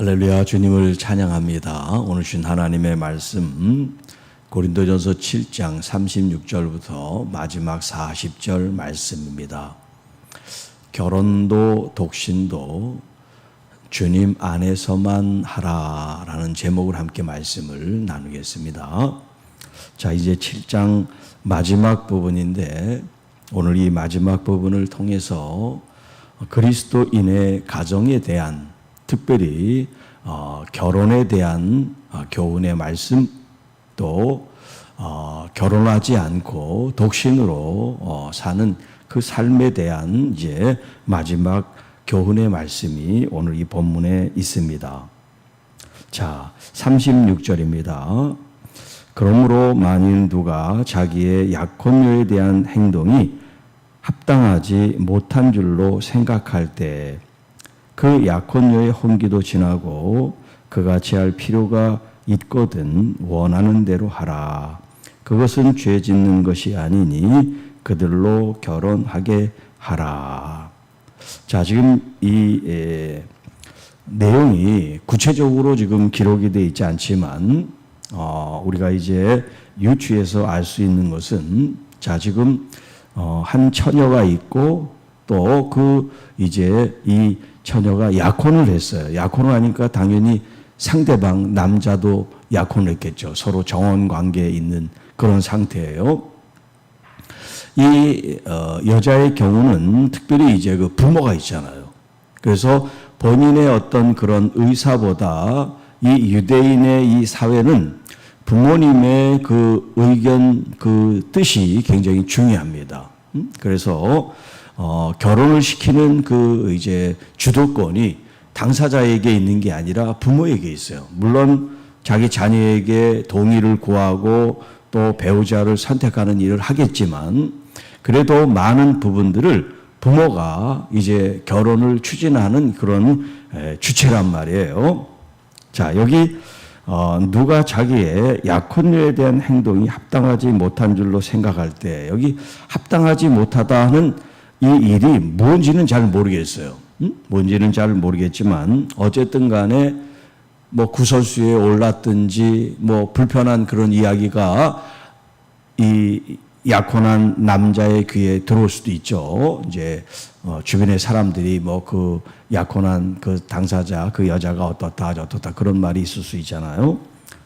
할렐루야, 주님을 찬양합니다. 오늘 주신 하나님의 말씀 고린도전서 7장 36절부터 마지막 40절 말씀입니다. 결혼도 독신도 주님 안에서만 하라라는 제목을 함께 말씀을 나누겠습니다. 자, 이제 7장 마지막 부분인데 오늘 이 마지막 부분을 통해서 그리스도인의 가정에 대한 특별히 결혼에 대한 교훈의 말씀, 또 결혼하지 않고 독신으로 사는 그 삶에 대한 이제 마지막 교훈의 말씀이 오늘 이 본문에 있습니다. 자, 36절입니다. 그러므로 만일 누가 자기의 약혼녀에 대한 행동이 합당하지 못한 줄로 생각할 때 그 약혼녀의 혼기도 지나고 그같이 할 필요가 있거든 원하는 대로 하라. 그것은 죄 짓는 것이 아니니 그들로 결혼하게 하라. 자, 지금 이 내용이 구체적으로 지금 기록이 되어 있지 않지만 우리가 이제 유추해서 알 수 있는 것은 자, 지금 한 처녀가 있고 또 그 이제 이 처녀가 약혼을 했어요. 약혼을 하니까 당연히 상대방 남자도 약혼을 했겠죠. 서로 정원 관계에 있는 그런 상태예요. 이 여자의 경우는 특별히 이제 그 부모가 있잖아요. 그래서 본인의 어떤 그런 의사보다 이 유대인의 이 사회는 부모님의 그 의견, 그 뜻이 굉장히 중요합니다. 그래서 결혼을 시키는 그 이제 주도권이 당사자에게 있는 게 아니라 부모에게 있어요. 물론 자기 자녀에게 동의를 구하고 또 배우자를 선택하는 일을 하겠지만 그래도 많은 부분들을 부모가 이제 결혼을 추진하는 그런 주체란 말이에요. 자, 여기 누가 자기의 약혼녀에 대한 행동이 합당하지 못한 줄로 생각할 때 여기 합당하지 못하다 하는 이 일이 뭔지는 잘 모르겠어요. 뭔지는 잘 모르겠지만 어쨌든 간에 뭐 구설수에 올랐든지 뭐 불편한 그런 이야기가 이 약혼한 남자의 귀에 들어올 수도 있죠. 이제 주변의 사람들이 뭐 그 약혼한 그 당사자 그 여자가 어떻다 저떻다 그런 말이 있을 수 있잖아요.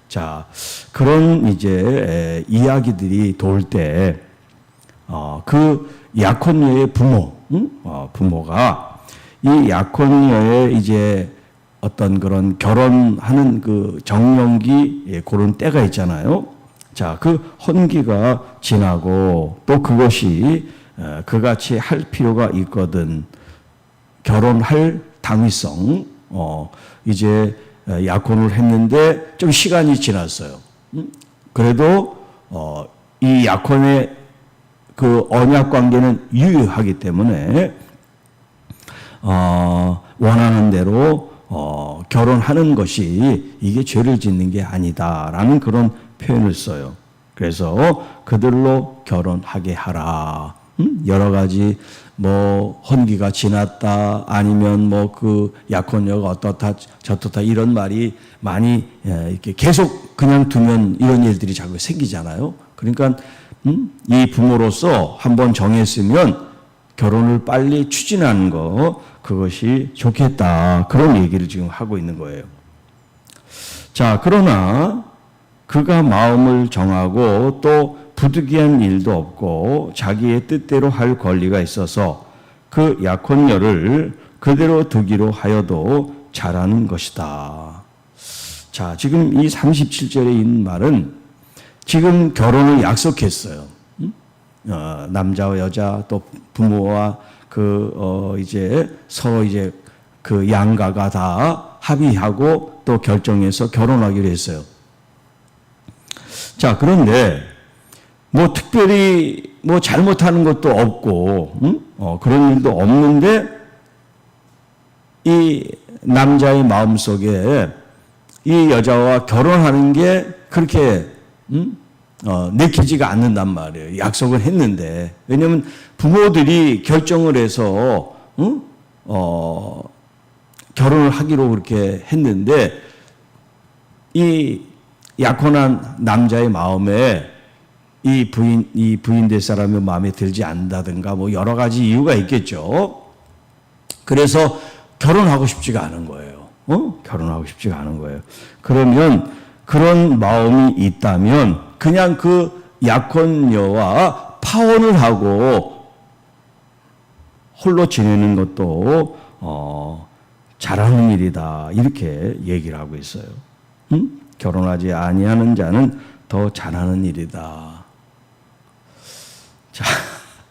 자, 그런 이제 이야기들이 돌 때 그 약혼녀의 부모, 부모가 이 약혼녀의 이제 어떤 그런 결혼하는 그 정년기 그런 때가 있잖아요. 자, 그 혼기가 지나고 또 그것이 그같이 할 필요가 있거든 결혼할 당위성, 이제 약혼을 했는데 좀 시간이 지났어요. 그래도 이 약혼의 그 언약 관계는 유효하기 때문에 원하는 대로 결혼하는 것이 이게 죄를 짓는 게 아니다라는 그런 표현을 써요. 그래서 그들로 결혼하게 하라. 여러 가지 뭐 혼기가 지났다 아니면 뭐 그 약혼녀가 어떻다 저떻다 이런 말이 많이 이렇게 계속 그냥 두면 이런 일들이 자꾸 생기잖아요. 그러니까 이 부모로서 한번 정했으면 결혼을 빨리 추진하는 거 그것이 좋겠다. 그런 얘기를 지금 하고 있는 거예요. 자, 그러나 그가 마음을 정하고 또 부득이한 일도 없고 자기의 뜻대로 할 권리가 있어서 그 약혼녀를 그대로 두기로 하여도 잘하는 것이다. 자, 지금 이 37절에 있는 말은 지금 결혼을 약속했어요. 남자와 여자 또 부모와 이제 서로 이제 그 양가가 다 합의하고 또 결정해서 결혼하기로 했어요. 자, 그런데 뭐 특별히 뭐 잘못하는 것도 없고, 그런 일도 없는데 이 남자의 마음속에 이 여자와 결혼하는 게 그렇게 내키지가 않는단 말이에요. 약속을 했는데. 왜냐하면 부모들이 결정을 해서 결혼을 하기로 그렇게 했는데 이 약혼한 남자의 마음에 이 부인 될 사람이 마음에 들지 않는다든가 뭐 여러 가지 이유가 있겠죠. 그래서 결혼하고 싶지가 않은 거예요. 결혼하고 싶지가 않은 거예요. 그러면 그런 마음이 있다면 그냥 그 약혼녀와 파혼을 하고 홀로 지내는 것도 잘하는 일이다. 이렇게 얘기를 하고 있어요. 결혼하지 아니하는 자는 더 잘하는 일이다. 자,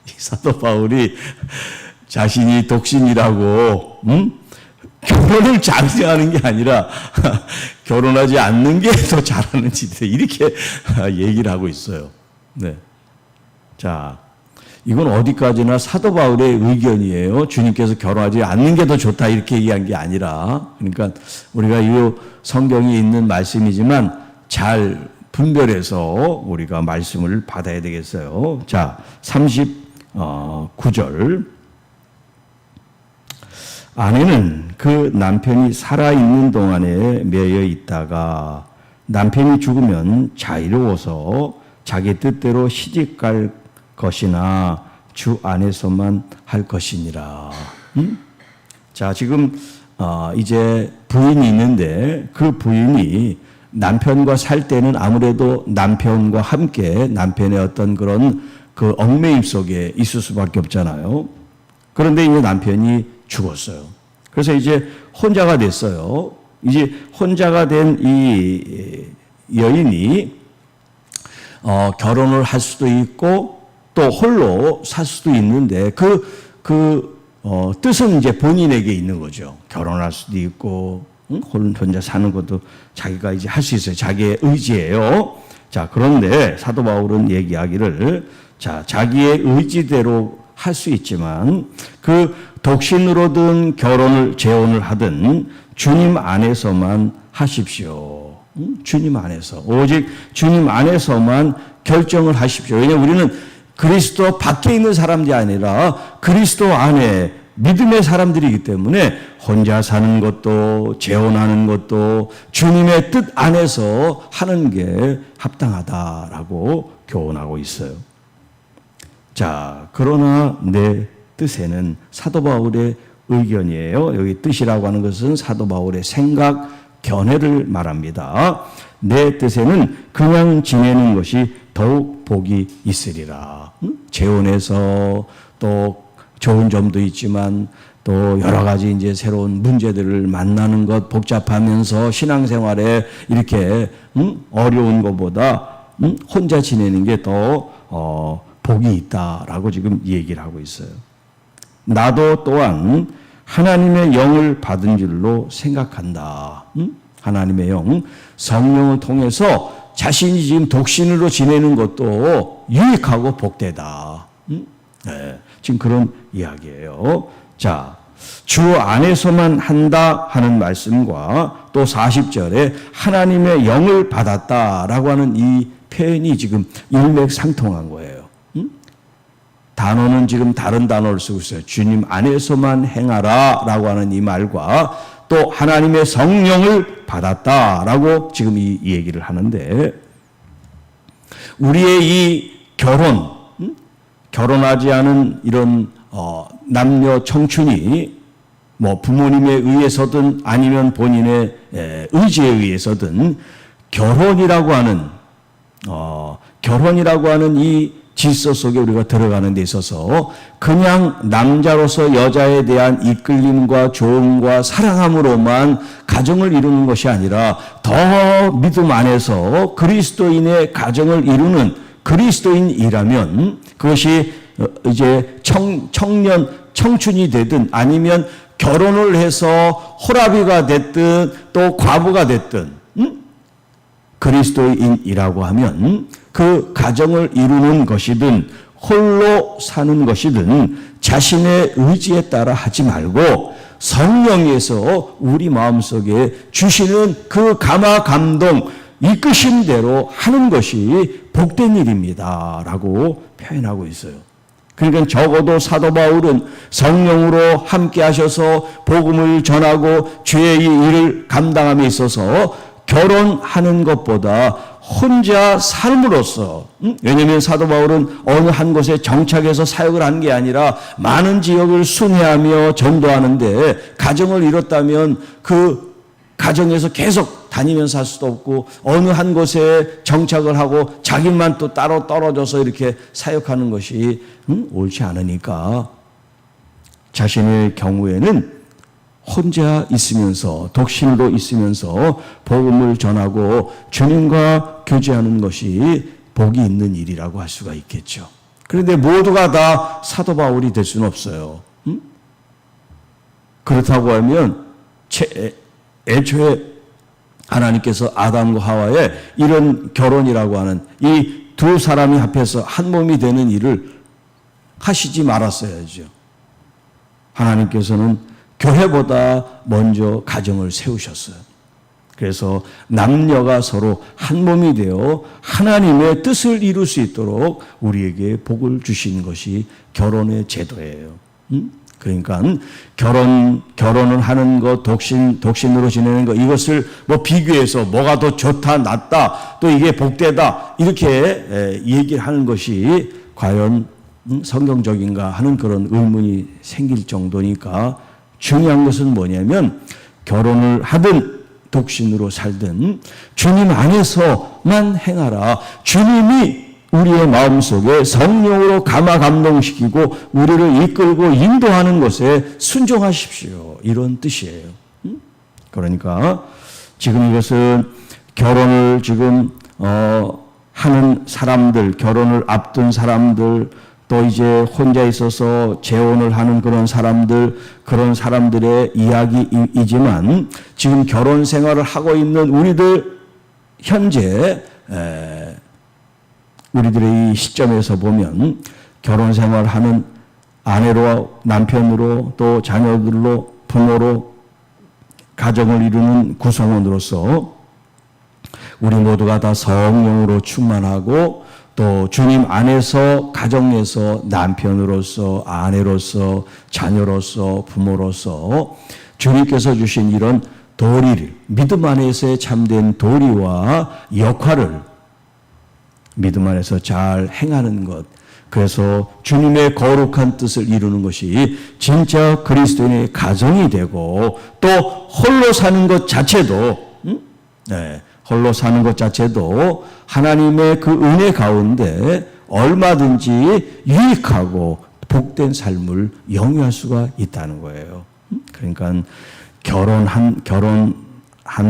이 사도 바울이 자신이 독신이라고 결혼을 장려하는 게 아니라 결혼하지 않는 게 더 잘하는 일이다. 이렇게 얘기를 하고 있어요. 네. 자, 이건 어디까지나 사도 바울의 의견이에요. 주님께서 결혼하지 않는 게 더 좋다 이렇게 얘기한 게 아니라, 그러니까 우리가 이 성경에 있는 말씀이지만 잘 분별해서 우리가 말씀을 받아야 되겠어요. 자, 39절. 아내는 그 남편이 살아있는 동안에 매여 있다가 남편이 죽으면 자유로워서 자기 뜻대로 시집갈 것이나 주 안에서만 할 것이니라. 자, 지금 이제 부인이 있는데 그 부인이 남편과 살 때는 아무래도 남편과 함께 남편의 어떤 그런 그 얽매임 속에 있을 수밖에 없잖아요. 그런데 이제 남편이 죽었어요. 그래서 이제 혼자가 됐어요. 이제 혼자가 된 이 여인이 결혼을 할 수도 있고 또 홀로 살 수도 있는데 뜻은 이제 본인에게 있는 거죠. 결혼할 수도 있고 혼자 사는 것도 자기가 이제 할 수 있어요. 자기의 의지예요. 자, 그런데 사도 바울은 얘기하기를 자기의 의지대로 할 수 있지만 그 독신으로든 결혼을 재혼을 하든 주님 안에서만 하십시오. 주님 안에서 오직 주님 안에서만 결정을 하십시오. 왜냐하면 우리는 그리스도 밖에 있는 사람들이 아니라 그리스도 안에 믿음의 사람들이기 때문에 혼자 사는 것도 재혼하는 것도 주님의 뜻 안에서 하는 게 합당하다라고 교훈하고 있어요. 자, 그러나 내 뜻에는 사도 바울의 의견이에요. 여기 뜻이라고 하는 것은 사도 바울의 생각, 견해를 말합니다. 내 뜻에는 그냥 지내는 것이 더욱 복이 있으리라. 재혼해서 또 좋은 점도 있지만 또 여러 가지 이제 새로운 문제들을 만나는 것 복잡하면서 신앙생활에 이렇게 어려운 것보다 혼자 지내는 게 더 복이 있다라고 지금 얘기를 하고 있어요. 나도 또한 하나님의 영을 받은 줄로 생각한다. 하나님의 영, 성령을 통해서 자신이 지금 독신으로 지내는 것도 유익하고 복되다. 네, 지금 그런 이야기예요. 자, 주 안에서만 한다 하는 말씀과 또 40절에 하나님의 영을 받았다라고 하는 이 표현이 지금 일맥상통한 거예요. 단어는 지금 다른 단어를 쓰고 있어요. 주님 안에서만 행하라 라고 하는 이 말과 또 하나님의 성령을 받았다라고 지금 이 얘기를 하는데 우리의 이 결혼하지 않은 이런 남녀 청춘이 뭐 부모님에 의해서든 아니면 본인의 의지에 의해서든 결혼이라고 하는 이 질서 속에 우리가 들어가는 데 있어서 그냥 남자로서 여자에 대한 이끌림과 조언과 사랑함으로만 가정을 이루는 것이 아니라 더 믿음 안에서 그리스도인의 가정을 이루는 그리스도인이라면 그것이 이제 청춘이 되든 아니면 결혼을 해서 호라비가 됐든 또 과부가 됐든 그리스도인이라고 하면 그 가정을 이루는 것이든 홀로 사는 것이든 자신의 의지에 따라 하지 말고 성령에서 우리 마음속에 주시는 그 감화 감동 이끄심대로 하는 것이 복된 일입니다 라고 표현하고 있어요. 그러니까 적어도 사도 바울은 성령으로 함께 하셔서 복음을 전하고 죄의 일을 감당함에 있어서 결혼하는 것보다 혼자 삶으로써, 왜냐하면 사도 바울은 어느 한 곳에 정착해서 사역을 한 게 아니라 많은 지역을 순회하며 전도하는데 가정을 이뤘다면 그 가정에서 계속 다니면서 할 수도 없고 어느 한 곳에 정착을 하고 자기만 또 따로 떨어져서 이렇게 사역하는 것이 옳지 않으니까 자신의 경우에는 혼자 있으면서 독신으로 있으면서 복음을 전하고 주님과 교제하는 것이 복이 있는 일이라고 할 수가 있겠죠. 그런데 모두가 다 사도 바울이 될 수는 없어요. 그렇다고 하면 애초에 하나님께서 아담과 하와의 이런 결혼이라고 하는 이 두 사람이 합해서 한 몸이 되는 일을 하시지 말았어야죠. 하나님께서는 교회보다 먼저 가정을 세우셨어요. 그래서 남녀가 서로 한 몸이 되어 하나님의 뜻을 이룰 수 있도록 우리에게 복을 주신 것이 결혼의 제도예요. 그러니까 결혼을 하는 것, 독신으로 지내는 것, 이것을 뭐 비교해서 뭐가 더 좋다, 낫다, 또 이게 복되다, 이렇게 얘기를 하는 것이 과연 성경적인가 하는 그런 의문이 생길 정도니까 중요한 것은 뭐냐면 결혼을 하든 독신으로 살든 주님 안에서만 행하라. 주님이 우리의 마음속에 성령으로 감화 감동시키고 우리를 이끌고 인도하는 것에 순종하십시오. 이런 뜻이에요. 그러니까 지금 이것은 결혼을 지금 하는 사람들, 결혼을 앞둔 사람들, 또 이제 혼자 있어서 재혼을 하는 그런 사람들의 이야기이지만 지금 결혼 생활을 하고 있는 우리들 현재 우리들의 이 시점에서 보면 결혼 생활하는 아내로 남편으로 또 자녀들로 부모로 가정을 이루는 구성원으로서 우리 모두가 다 성령으로 충만하고 또 주님 안에서 가정에서 남편으로서 아내로서 자녀로서 부모로서 주님께서 주신 이런 도리를 믿음 안에서의 참된 도리와 역할을 믿음 안에서 잘 행하는 것, 그래서 주님의 거룩한 뜻을 이루는 것이 진짜 그리스도인의 가정이 되고 또 홀로 사는 것 자체도 홀로 사는 것 자체도 하나님의 그 은혜 가운데 얼마든지 유익하고 복된 삶을 영위할 수가 있다는 거예요. 그러니까 결혼한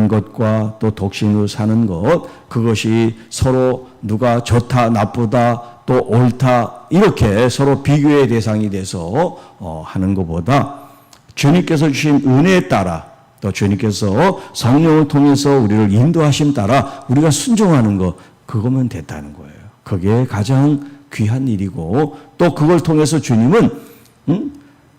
것과 또 독신으로 사는 것, 그것이 서로 누가 좋다 나쁘다 또 옳다 이렇게 서로 비교의 대상이 돼서 하는 것보다 주님께서 주신 은혜에 따라 또 주님께서 성령을 통해서 우리를 인도하심 따라 우리가 순종하는 것, 그거면 됐다는 거예요. 그게 가장 귀한 일이고 또 그걸 통해서 주님은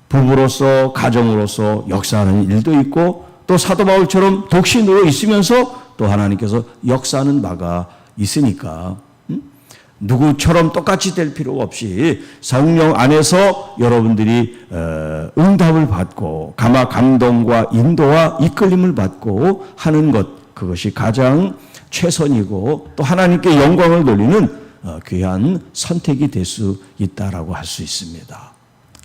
부부로서 가정으로서 역사하는 일도 있고 또 사도 바울처럼 독신으로 있으면서 또 하나님께서 역사하는 바가 있으니까 누구처럼 똑같이 될 필요가 없이 성령 안에서 여러분들이 응답을 받고 감화 감동과 인도와 이끌림을 받고 하는 것, 그것이 가장 최선이고 또 하나님께 영광을 돌리는 귀한 선택이 될 수 있다라고 할 수 있습니다.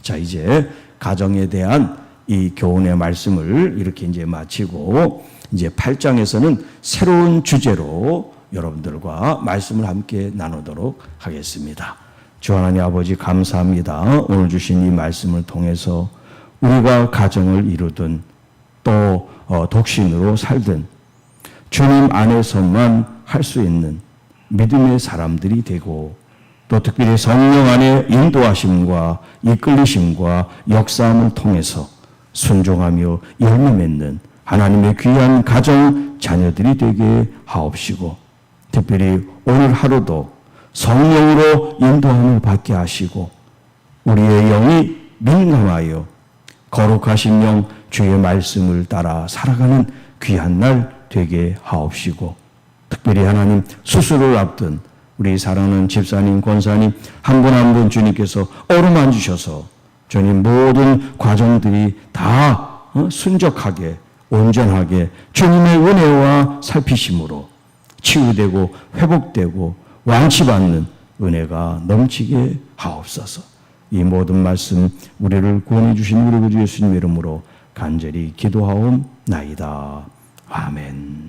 자, 이제 가정에 대한 이 교훈의 말씀을 이렇게 이제 마치고 이제 8장에서는 새로운 주제로 여러분들과 말씀을 함께 나누도록 하겠습니다. 주 하나님 아버지 감사합니다. 오늘 주신 이 말씀을 통해서 우리가 가정을 이루든 또 독신으로 살든 주님 안에서만 할 수 있는 믿음의 사람들이 되고 또 특별히 성령 안에 인도하심과 이끌리심과 역사함을 통해서 순종하며 열매 맺는 하나님의 귀한 가정 자녀들이 되게 하옵시고 특별히 오늘 하루도 성령으로 인도함을 받게 하시고 우리의 영이 민감하여 거룩하신 영 주의 말씀을 따라 살아가는 귀한 날 되게 하옵시고 특별히 하나님 수술을 앞둔 우리 사랑하는 집사님, 권사님 한 분 한 분 주님께서 어루만 주셔서 주님 모든 과정들이 다 순적하게 온전하게 주님의 은혜와 살피심으로 치유되고 회복되고 완치받는 은혜가 넘치게 하옵소서. 이 모든 말씀 우리를 구원해 주신 우리 구주 예수님 이름으로 간절히 기도하옵나이다. 아멘.